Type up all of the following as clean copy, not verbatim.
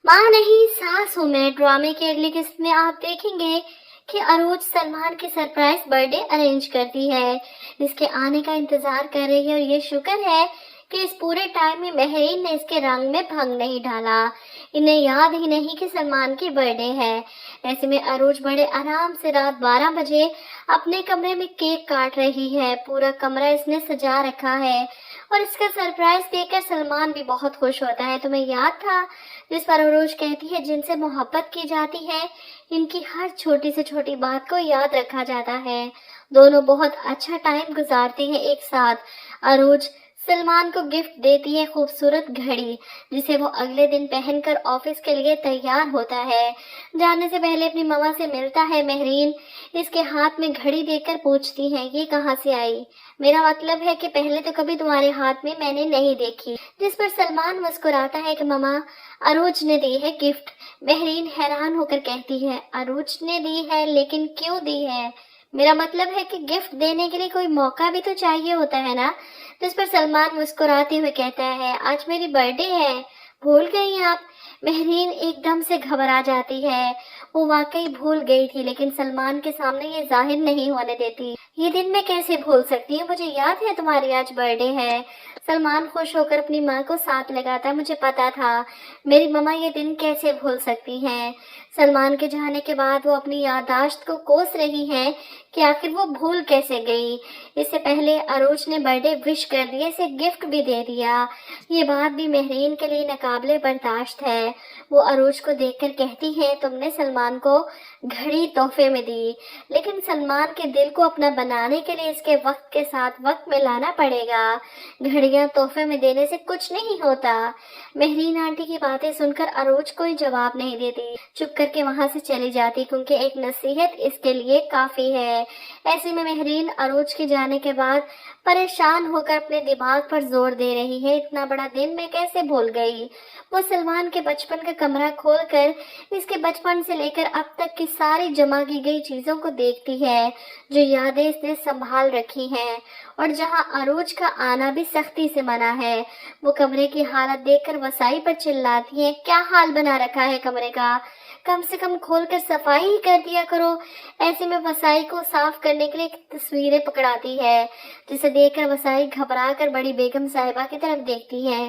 माँ नहीं सास हूँ मैं ड्रामे के अगले किस्त में आप देखेंगे कि अरोज सलमान की सरप्राइज बर्थडे अरेंज करती है, इसके आने का इंतजार कर रही है। और ये शुक्र है कि इस पूरे टाइम में महरीन ने इसके रंग में भंग नहीं डाला। इन्हें याद ही नहीं कि सलमान की बर्थडे है। ऐसे में अरोज बड़े आराम से रात 12 बजे अपने कमरे में केक काट रही है। पूरा कमरा इसने सजा रखा है और इसका सरप्राइज देखकर सलमान भी बहुत खुश होता है। तुम्हें याद था जिस पर अरोज कहती है जिनसे मोहब्बत की जाती है इनकी हर छोटी से छोटी बात को याद रखा जाता है। दोनों बहुत अच्छा टाइम गुजारते हैं एक साथ। अरोज सलमान को गिफ्ट देती है खूबसूरत घड़ी, जिसे वो अगले दिन पहनकर ऑफिस के लिए तैयार होता है। जाने से पहले अपनी मम्मा से मिलता है महरीन। इसके हाथ में घड़ी देखकर पूछती है ये कहाँ से आई। मेरा मतलब है कि पहले तो कभी तुम्हारे हाथ में मैंने नहीं देखी। जिस पर सलमान मुस्कुराता है कि मम्मा अरोज ने दी है गिफ्ट। महरीन हैरान होकर कहती है अरोज ने दी है, लेकिन क्यों दी है? मेरा मतलब है कि गिफ्ट देने के लिए कोई मौका भी तो चाहिए होता है ना। जिस पर सलमान मुस्कुराते हुए कहता है आज मेरी बर्थडे है, भूल गई आप? महरीन एकदम से घबरा जाती है। वो वाकई भूल गई थी, लेकिन सलमान के सामने ये जाहिर नहीं होने देती। ये दिन मैं कैसे भूल सकती हूँ, मुझे याद है तुम्हारी आज बर्थडे है। सलमान खुश होकर अपनी माँ को साथ लगाता, मुझे पता था मेरी मम्मा ये दिन कैसे भूल सकती हैं। सलमान के जाने के बाद वो अपनी याददाश्त को कोस रही है कि आखिर वो भूल कैसे गई। इससे पहले अरोज ने बर्थडे विश कर दिया, इसे गिफ्ट भी दे दिया। ये बात भी महरीन के लिए नाकाबिले बर्दाश्त है। वो अरोज को देखकर कहती है तुमने सलमान को घड़ी तोहफे में दी, लेकिन सलमान के दिल को अपना बनाने के लिए इसके वक्त के साथ वक्त मिलाना पड़ेगा। घड़ियां तोहफे में देने से कुछ नहीं होता। महरीन आंटी की बातें सुनकर अरोज कोई जवाब नहीं देती, चुप करके वहां से चली जाती, क्योंकि एक नसीहत इसके लिए काफी है। ऐसे में महरीन अरोज के जाने के बाद परेशान होकर अपने दिमाग पर जोर दे रही है, इतना बड़ा दिन मैं कैसे भूल गई। वो सलमान के बचपन का कमरा खोलकर इसके बचपन से लेकर अब तक की सारी जमा की गई चीजों को देखती है, जो यादें इसने संभाल रखी हैं और जहां अरोज का आना भी सख्ती से मना है। वो कमरे की हालत देखकर वसाई पर चिल्लाती है क्या हाल बना रखा है कमरे का, कम से कम खोलकर सफाई ही कर दिया करो। ऐसे में वसाई को साफ करने के लिए तस्वीरें पकड़ाती है, जिसे देखकर वसाई घबरा कर बड़ी बेगम साहिबा की तरफ देखती है।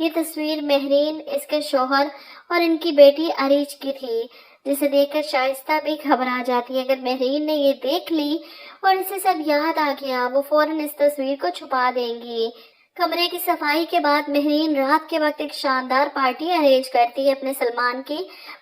ये तस्वीर महरीन, इसके शौहर और इनकी बेटी अरीज की थी, जिसे देखकर शाइस्ता भी घबरा जाती है। अगर महरीन ने ये देख ली और इसे सब याद आ गया, वो फौरन इस तस्वीर को छुपा देंगी। कमरे की सफाई के बाद महरीन रात के वक्त एक शानदार पार्टी अरेंज करती है अपने सलमान की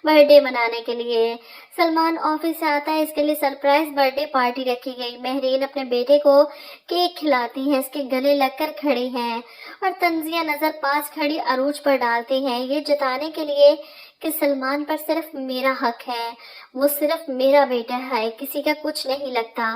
बर्थडे मनाने के लिए। सलमान ऑफिस से आता है, इसके लिए सरप्राइज बर्थडे पार्टी रखी गई। महरीन अपने बेटे को केक खिलाती है, इसके गले लगकर खड़ी हैं और तंजिया नजर पास खड़ी अरूज पर डालती हैं, ये जताने के लिए कि सलमान पर सिर्फ मेरा हक है, वो सिर्फ मेरा बेटा है, किसी का कुछ नहीं लगता।